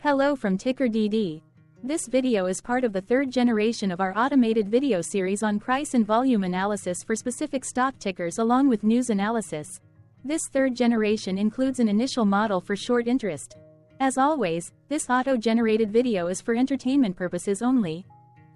Hello from TickerDD. This video is part of the third generation of our automated video series on price and volume analysis for specific stock tickers along with news analysis. This third generation includes an initial model for short interest. As always, this auto-generated video is for entertainment purposes only.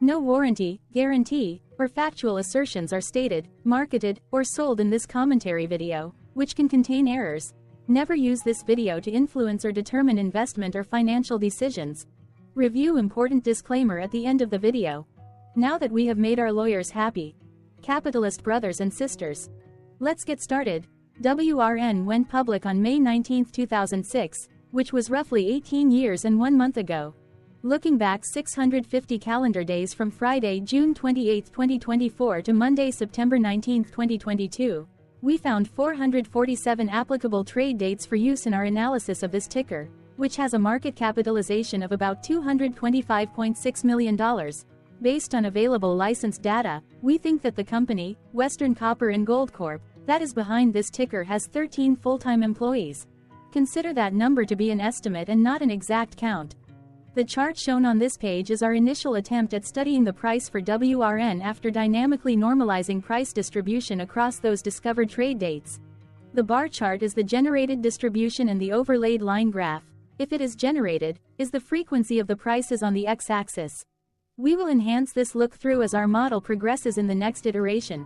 No warranty, guarantee, or factual assertions are stated, marketed, or sold in this commentary video, which can contain errors. Never use this video to influence or determine investment or financial decisions. Review important disclaimer at the end of the video. Now that we have made our lawyers happy, capitalist brothers and sisters, let's get started. WRN went public on May 19, 2006, which was roughly 18 years and 1 month ago. Looking back 650 calendar days from Friday, June 28, 2024 to Monday, September 19, 2022, we found 447 applicable trade dates for use in our analysis of this ticker, which has a market capitalization of about $225.6 million. Based on available licensed data, we think that the company, Western Copper and Gold Corp., that is behind this ticker has 13 full-time employees. Consider that number to be an estimate and not an exact count. The chart shown on this page is our initial attempt at studying the price for WRN after dynamically normalizing price distribution across those discovered trade dates. The bar chart is the generated distribution and the overlaid line graph, if it is generated, is the frequency of the prices on the x-axis. We will enhance this look-through as our model progresses in the next iteration.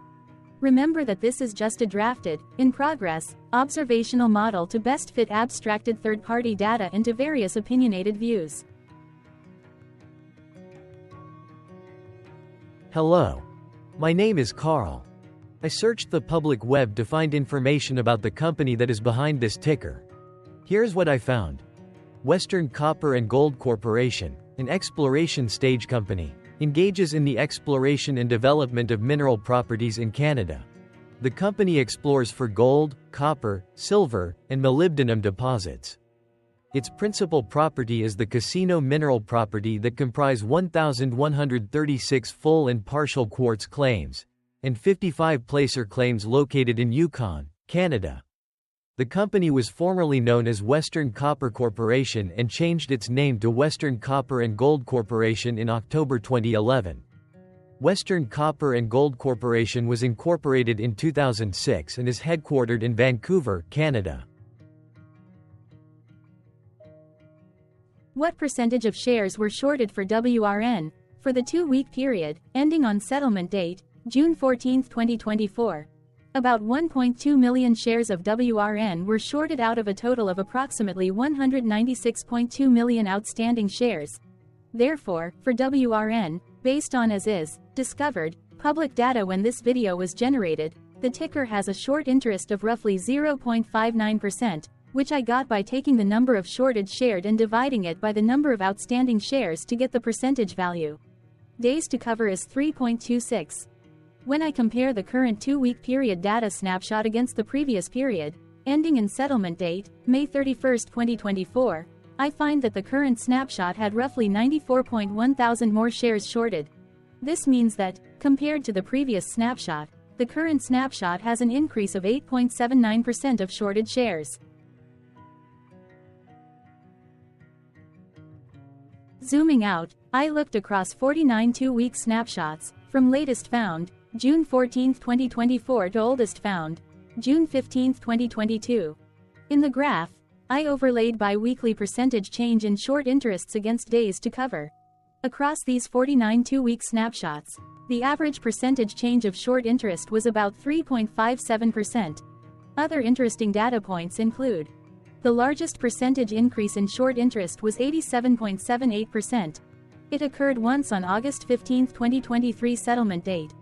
Remember that this is just a drafted, in progress, observational model to best fit abstracted third-party data into various opinionated views. Hello. My name is Carl. I searched the public web to find information about the company that is behind this ticker. Here's what I found. Western Copper and Gold Corporation, an exploration stage company, engages in the exploration and development of mineral properties in Canada. The company explores for gold, copper, silver, and molybdenum deposits. Its principal property is the Casino mineral property that comprise 1,136 full and partial quartz claims, and 55 placer claims located in Yukon, Canada. The company was formerly known as Western Copper Corporation and changed its name to Western Copper and Gold Corporation in October 2011. Western Copper and Gold Corporation was incorporated in 2006 and is headquartered in Vancouver, Canada. What percentage of shares were shorted for WRN, for the 2-week period, ending on settlement date, June 14, 2024? About 1.2 million shares of WRN were shorted out of a total of approximately 196.2 million outstanding shares. Therefore, for WRN, based on as is, discovered, public data when this video was generated, the ticker has a short interest of roughly 0.59%, which I got by taking the number of shorted shared and dividing it by the number of outstanding shares to get the percentage value. Days to cover is 3.26. When I compare the current 2-week period data snapshot against the previous period, ending in settlement date, May 31, 2024, I find that the current snapshot had roughly 94.1 thousand more shares shorted. This means that, compared to the previous snapshot, the current snapshot has an increase of 8.79% of shorted shares. Zooming out, I looked across 49 2-week snapshots, from latest found, June 14, 2024 to oldest found, June 15, 2022. In the graph, I overlaid bi-weekly percentage change in short interests against days to cover. Across these 49 2-week snapshots, the average percentage change of short interest was about 3.57%. Other interesting data points include: the largest percentage increase in short interest was 87.78%. It occurred once on August 15, 2023 settlement date.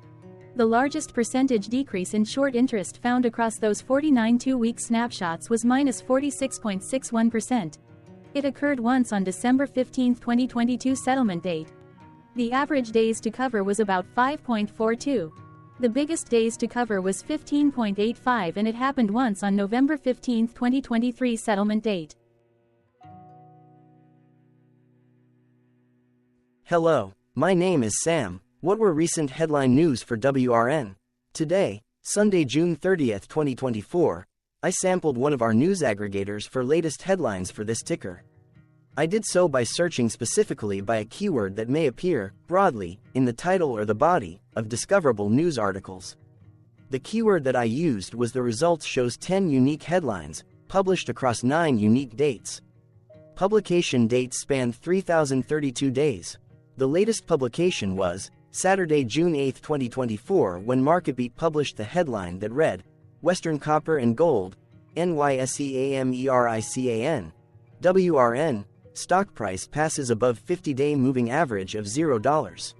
The largest percentage decrease in short interest found across those 49 2-week snapshots was -46.61%. It occurred once on December 15, 2022 settlement date. The average days to cover was about 5.42. The biggest days to cover was 15.85 and it happened once on November 15, 2023 settlement date. Hello, my name is Sam. What were recent headline news for WRN? Today, Sunday, June 30, 2024, I sampled one of our news aggregators for latest headlines for this ticker. I did so by searching specifically by a keyword that may appear, broadly, in the title or the body of discoverable news articles. The keyword that I used was the results shows 10 unique headlines, published across 9 unique dates. Publication dates spanned 3,032 days. The latest publication was Saturday, June 8, 2024, when MarketBeat published the headline that read, Western Copper and Gold, NYSEAMERICAN, WRN, stock price passes above 50-day moving average of $0.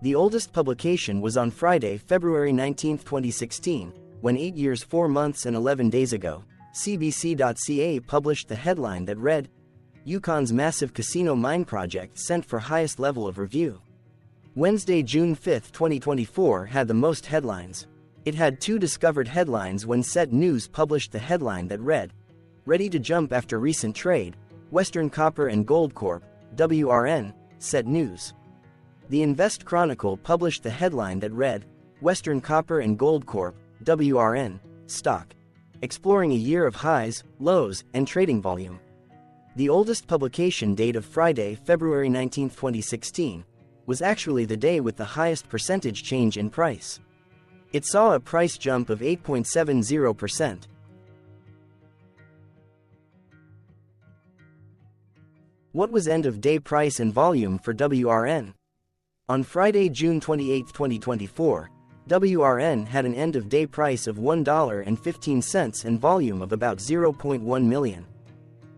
The oldest publication was on Friday, February 19, 2016, when 8 years 4 months and 11 days ago, CBC.ca published the headline that read, Yukon's massive casino mine project sent for highest level of review. Wednesday, June 5, 2024 had the most headlines. It had 2 discovered headlines when Set News published the headline that read, Ready to jump after recent trade, Western Copper and Gold Corp, WRN, Set News. The Invest Chronicle published the headline that read, Western Copper and Gold Corp, WRN, stock, exploring a year of highs, lows, and trading volume. The oldest publication date of Friday, February 19, 2016, was actually the day with the highest percentage change in price. It saw a price jump of 8.70%. What was end-of-day price and volume for WRN? On Friday, June 28, 2024, WRN had an end-of-day price of $1.15 and volume of about 0.1 million.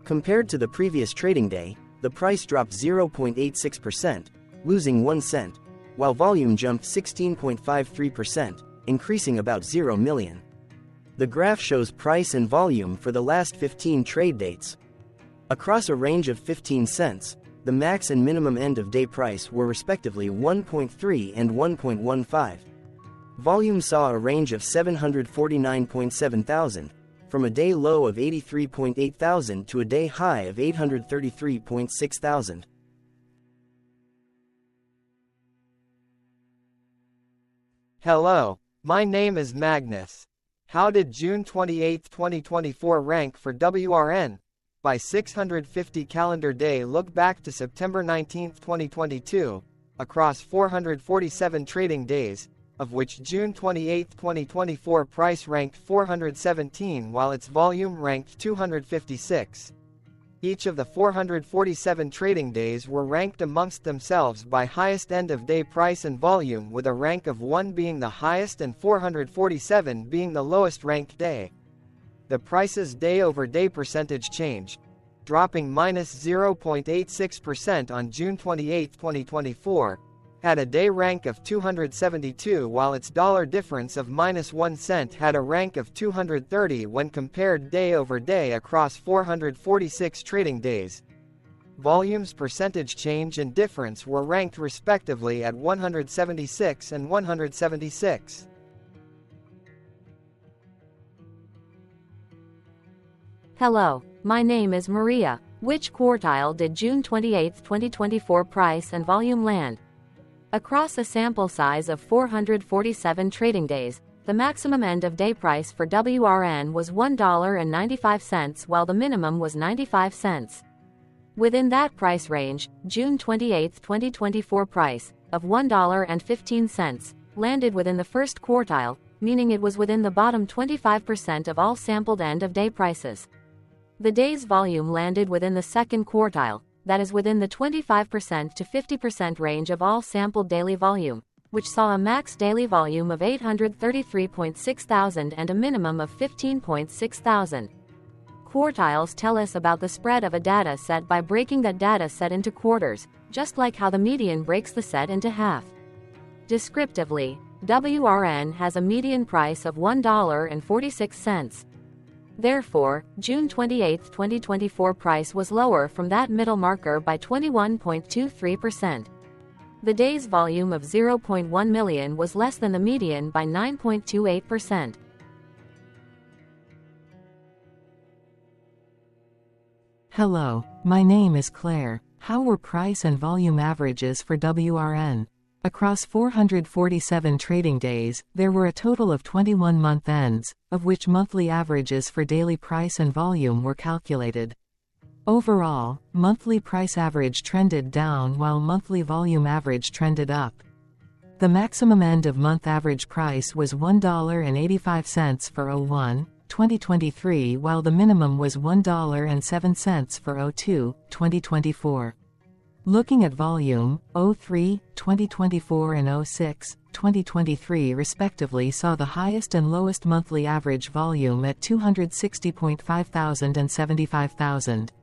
Compared to the previous trading day, the price dropped 0.86%, losing 1 cent, while volume jumped 16.53%, increasing about 0 million. The graph shows price and volume for the last 15 trade dates. Across a range of 15 cents, the max and minimum end-of-day price were respectively 1.3 and 1.15. Volume saw a range of 749.7 thousand, from a day low of 83.8 thousand to a day high of 833.6 thousand. Hello, my name is Magnus. How did June 28, 2024 rank for WRN? By 650 calendar day look back to September 19, 2022, across 447 trading days, of which June 28, 2024 price ranked 417 while its volume ranked 256. Each of the 447 trading days were ranked amongst themselves by highest end-of-day price and volume, with a rank of 1 being the highest and 447 being the lowest ranked day. The price's day-over-day percentage change, dropping minus 0.86% on June 28, 2024, had a day rank of 272 while its dollar difference of minus 1 cent had a rank of 230 when compared day over day across 446 trading days. Volume's percentage change and difference were ranked respectively at 176 and 176. Hello, my name is Maria. Which quartile did June 28, 2024 price and volume land? Across a sample size of 447 trading days, the maximum end-of-day price for WRN was $1.95 while the minimum was 95 cents. Within that price range, June 28, 2024 price, of $1.15, landed within the first quartile, meaning it was within the bottom 25% of all sampled end-of-day prices. The day's volume landed within the second quartile, that is within the 25% to 50% range of all sampled daily volume, which saw a max daily volume of 833.6 thousand and a minimum of 15.6 thousand. Quartiles tell us about the spread of a data set by breaking that data set into quarters, just like how the median breaks the set into half. Descriptively, WRN has a median price of $1.46. Therefore, June 28, 2024 price was lower from that middle marker by 21.23%. The day's volume of 0.1 million was less than the median by 9.28%. Hello, my name is Claire. How were price and volume averages for WRN? Across 447 trading days, there were a total of 21 month ends, of which monthly averages for daily price and volume were calculated. Overall, monthly price average trended down while monthly volume average trended up. The maximum end-of-month average price was $1.85 for 01/2023 while the minimum was $1.07 for 02/2024. Looking at volume, 03/2024 and 06/2023 respectively saw the highest and lowest monthly average volume at 260.5 thousand and 75,000.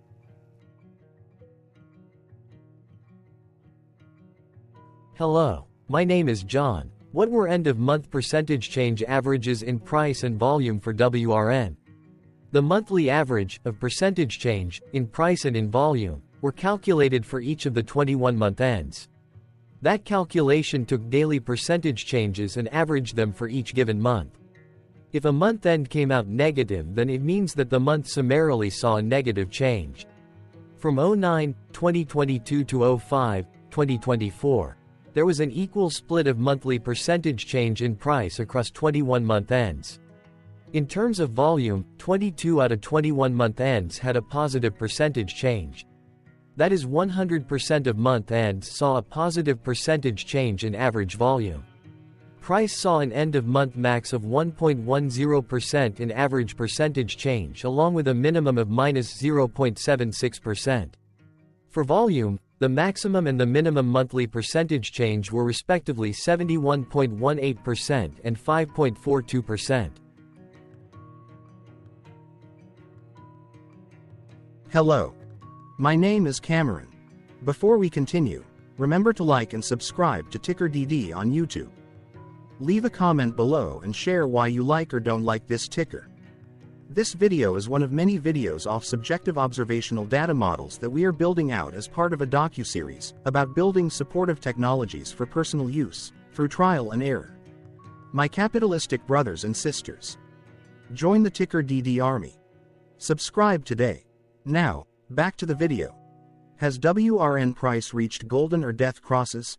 Hello, my name is John. What were end-of-month percentage change averages in price and volume for WRN? The monthly average of percentage change in price and in volume were calculated for each of the 21-month ends. That calculation took daily percentage changes and averaged them for each given month. If a month end came out negative, then it means that the month summarily saw a negative change. From 09/2022 to 05/2024, there was an equal split of monthly percentage change in price across 21-month ends. In terms of volume, 22 out of 21-month ends had a positive percentage change. That is 100% of month ends saw a positive percentage change in average volume. Price saw an end-of-month max of 1.10% in average percentage change along with a minimum of -0.76%. For volume, the maximum and the minimum monthly percentage change were respectively 71.18% and 5.42%. Hello. My name is Cameron. Before we continue, remember to like and subscribe to TickerDD on YouTube. Leave a comment below and share why you like or don't like this ticker. This video is one of many videos off subjective observational data models that we are building out as part of a docuseries about building supportive technologies for personal use, through trial and error. My capitalistic brothers and sisters, join the TickerDD army. Subscribe today. Now, back to the video. Has WRN price reached golden or death crosses?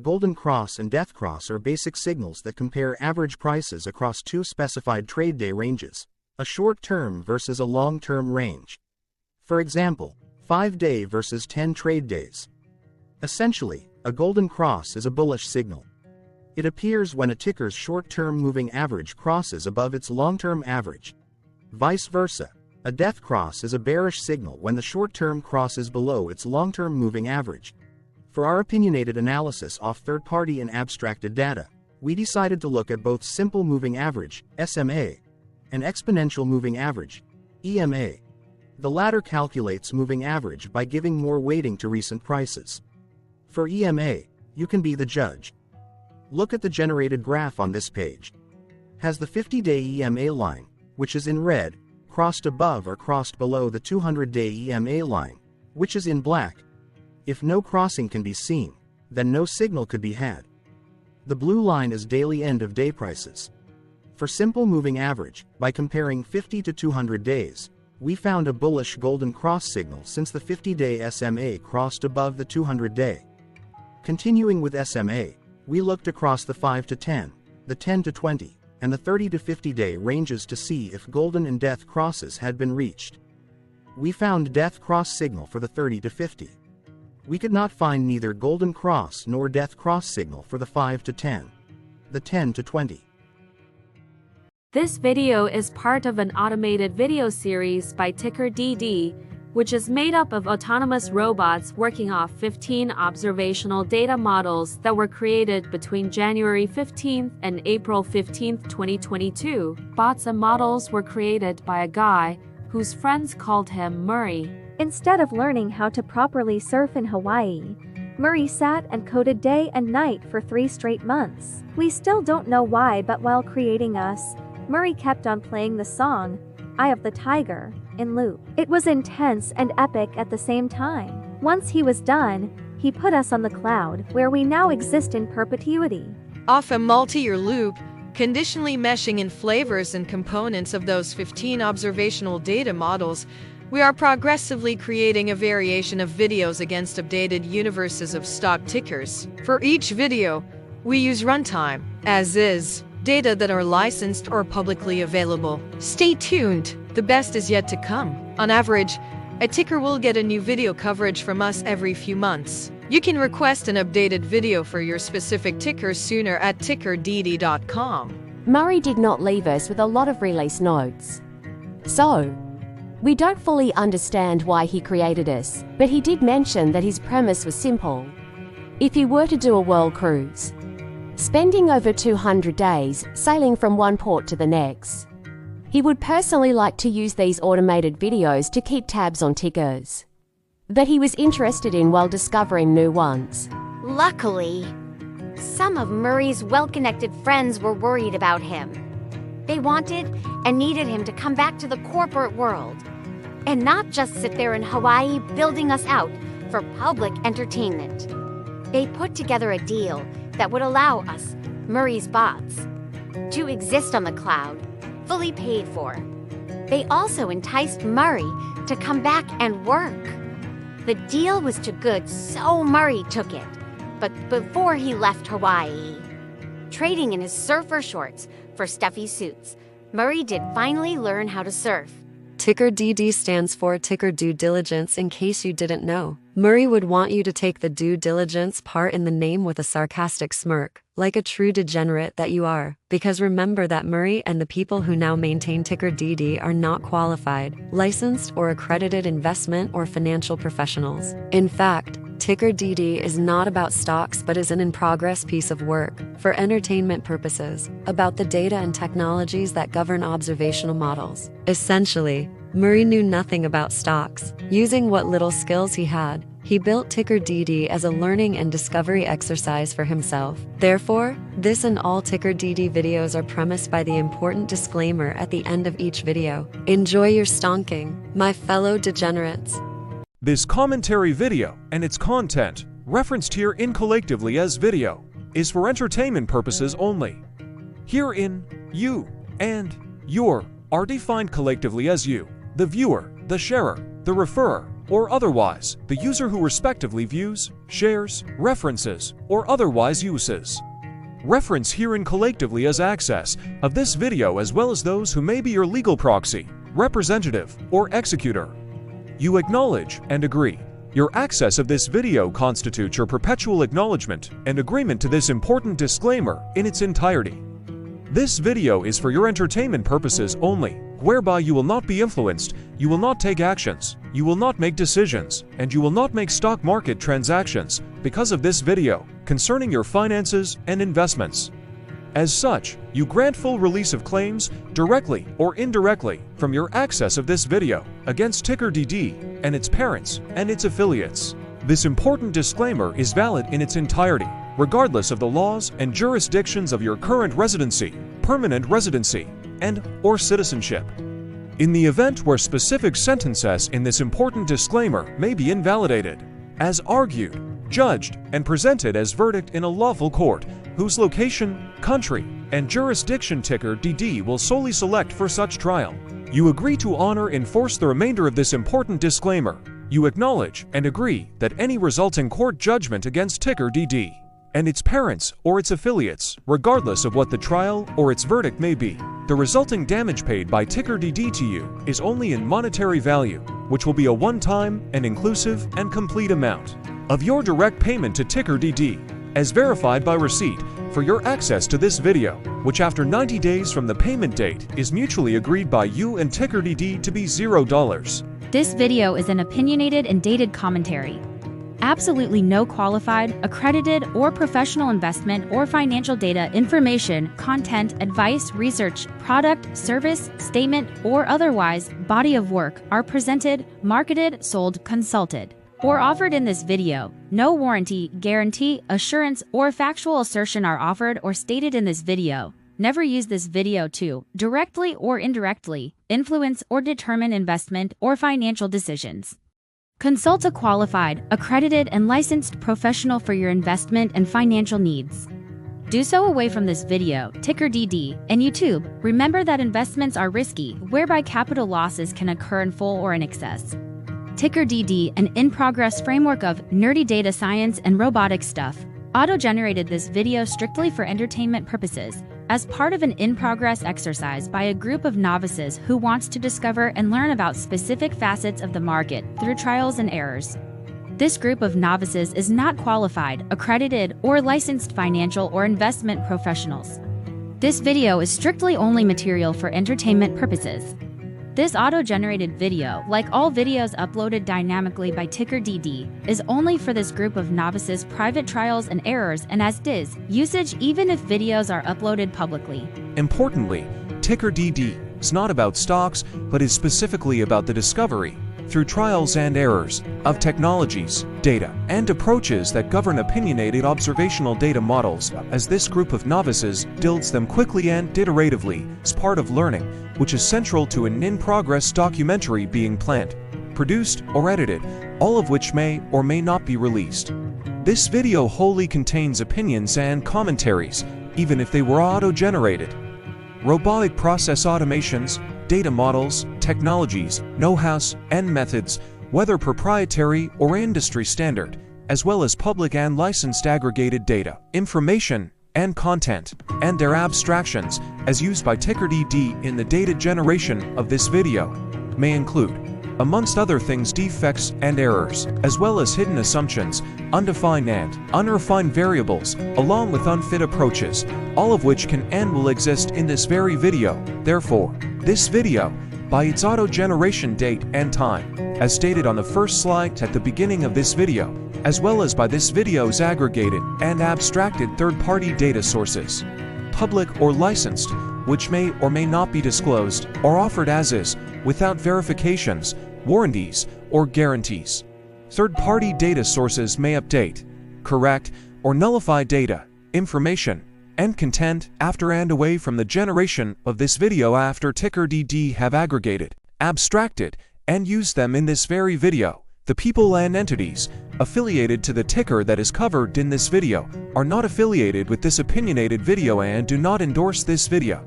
Golden cross and death cross are basic signals that compare average prices across two specified trade day ranges, a short-term versus a long-term range. For example, 5-day versus 10 trade days. Essentially, a golden cross is a bullish signal. It appears when a ticker's short-term moving average crosses above its long-term average. Vice versa, a death cross is a bearish signal when the short-term crosses below its long-term moving average. For our opinionated analysis off third-party and abstracted data, we decided to look at both simple moving average, SMA, and exponential moving average, EMA. The latter calculates moving average by giving more weighting to recent prices. For EMA, you can be the judge. Look at the generated graph on this page. Has the 50-day EMA line, which is in red, crossed above or crossed below the 200-day EMA line, which is in black? If no crossing can be seen, then no signal could be had. The blue line is daily end-of-day prices. For simple moving average, by comparing 50 to 200 days, we found a bullish golden cross signal since the 50-day SMA crossed above the 200-day. Continuing with SMA, we looked across the 5 to 10, the 10 to 20, and the 30 to 50-day ranges to see if golden and death crosses had been reached. We found death cross signal for the 30 to 50. We could not find neither golden cross nor death cross signal for the 5 to 10, the 10 to 20. This video is part of an automated video series by TickerDD, which is made up of autonomous robots working off 15 observational data models that were created between January 15th and April 15th, 2022. Bots and models were created by a guy whose friends called him Murray. Instead of learning how to properly surf in Hawaii, Murray sat and coded day and night for 3 straight months. We still don't know why, but while creating us, Murray kept on playing the song, Eye of the Tiger, in loop. It was intense and epic at the same time. Once he was done, he put us on the cloud, where we now exist in perpetuity. Off a multi-year loop, conditionally meshing in flavors and components of those 15 observational data models, we are progressively creating a variation of videos against updated universes of stock tickers. For each video, we use runtime, as is, data that are licensed or publicly available. Stay tuned, the best is yet to come. On average, A ticker will get a new video coverage from us every few months. You can request an updated video for your specific ticker sooner at TickerDD.com. Murray did not leave us with a lot of release notes. So, we don't fully understand why he created us, but he did mention that his premise was simple. If he were to do a world cruise, spending over 200 days sailing from one port to the next, he would personally like to use these automated videos to keep tabs on tickers that he was interested in while discovering new ones. Luckily, some of Murray's well-connected friends were worried about him. They wanted and needed him to come back to the corporate world and not just sit there in Hawaii building us out for public entertainment. They put together a deal that would allow us, Murray's bots, to exist on the cloud, fully paid for. They also enticed Murray to come back and work. The deal was too good, so Murray took it. But before he left Hawaii, trading in his surfer shorts for stuffy suits, Murray did finally learn how to surf. TickerDD stands for Ticker Due Diligence, in case you didn't know. Murray would want you to take the due diligence part in the name with a sarcastic smirk, like a true degenerate that you are. Because remember that Murray and the people who now maintain TickerDD are not qualified, licensed, or accredited investment or financial professionals. In fact, TickerDD is not about stocks but is an in-progress piece of work, for entertainment purposes, about the data and technologies that govern observational models. Essentially, Murray knew nothing about stocks. Using what little skills he had, he built TickerDD as a learning and discovery exercise for himself. Therefore, this and all TickerDD videos are premised by the important disclaimer at the end of each video. Enjoy your stonking, my fellow degenerates. This commentary video and its content, referenced here in collectively as video, is for entertainment purposes only. Herein, you and your are defined collectively as you, the viewer, the sharer, the referrer, or otherwise, the user who respectively views, shares, references, or otherwise uses. Reference herein collectively as access of this video as well as those who may be your legal proxy, representative, or executor. You acknowledge and agree. Your access of this video constitutes your perpetual acknowledgement and agreement to this important disclaimer in its entirety. This video is for your entertainment purposes only, whereby you will not be influenced, you will not take actions, you will not make decisions, and you will not make stock market transactions because of this video concerning your finances and investments. As such, you grant full release of claims, directly or indirectly, from your access of this video against TickerDD and its parents and its affiliates. This important disclaimer is valid in its entirety, regardless of the laws and jurisdictions of your current residency, permanent residency, and/or citizenship. In the event where specific sentences in this important disclaimer may be invalidated, as argued, judged, and presented as verdict in a lawful court, whose location, country, and jurisdiction TickerDD will solely select for such trial, you agree to honor and enforce the remainder of this important disclaimer. You acknowledge and agree that any resulting court judgment against TickerDD and its parents or its affiliates, regardless of what the trial or its verdict may be, the resulting damage paid by TickerDD to you is only in monetary value, which will be a one-time and inclusive and complete amount of your direct payment to TickerDD, as verified by receipt, for your access to this video, which after 90 days from the payment date is mutually agreed by you and TickerDD to be $0. This video is an opinionated and dated commentary. Absolutely no qualified, accredited, or professional investment or financial data, information, content, advice, research, product, service, statement, or otherwise body of work are presented, marketed, sold, consulted, or offered in this video. No warranty, guarantee, assurance, or factual assertion are offered or stated in this video. Never use this video to, directly or indirectly, influence or determine investment or financial decisions. Consult a qualified, accredited, and licensed professional for your investment and financial needs. Do so away from this video, TickerDD, and YouTube. Remember that investments are risky, whereby capital losses can occur in full or in excess. TickerDD, an in-progress framework of nerdy data science and robotic stuff, auto-generated this video strictly for entertainment purposes. as part of an in-progress exercise by a group of novices who wants to discover and learn about specific facets of the market through trials and errors. This group of novices is not qualified, accredited, or licensed financial or investment professionals. This video is strictly only material for entertainment purposes. This auto-generated video, like all videos uploaded dynamically by TickerDD, is only for this group of novices' private trials and errors and as is usage even if videos are uploaded publicly. Importantly, TickerDD is not about stocks, but is specifically about the discovery, through trials and errors, of technologies, data, and approaches that govern opinionated observational data models, as this group of novices builds them quickly and iteratively as part of learning, which is central to an in-progress documentary being planned, produced, or edited, all of which may or may not be released. This video wholly contains opinions and commentaries, even if they were auto-generated. Robotic process automations, data models, technologies, know-hows, and methods, whether proprietary or industry standard, as well as public and licensed aggregated data, information, and content, and their abstractions, as used by TickerDD in the data generation of this video, may include, amongst other things, defects and errors, as well as hidden assumptions, undefined and unrefined variables, along with unfit approaches, all of which can and will exist in this very video. Therefore, this video, by its auto-generation date and time, as stated on the first slide at the beginning of this video, as well as by this video's aggregated and abstracted third-party data sources, public or licensed, which may or may not be disclosed or offered as is, without verifications, warranties, or guarantees. Third-party data sources may update, correct, or nullify data, information, and content after and away from the generation of this video after TickerDD have aggregated, abstracted, and used them in this very video. The people and entities affiliated to the ticker that is covered in this video are not affiliated with this opinionated video and do not endorse this video.